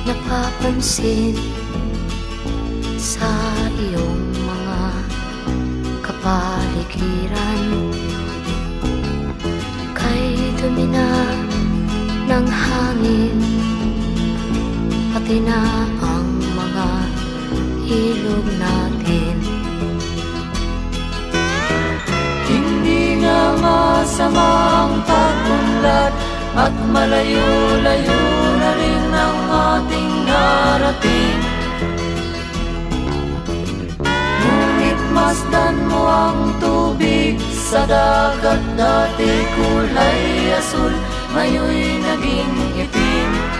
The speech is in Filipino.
napapansin sa iyong mga kapaligiran. Kay dumi na ng hangin, pati na ang mga ilog natin. Hindi nga masama ang pag-unlad, at malayo-layo na rin ang ating narating. Ngunit masdan mo ang tubig sa dagat, dati kulay asul, ngayon'y naging itim.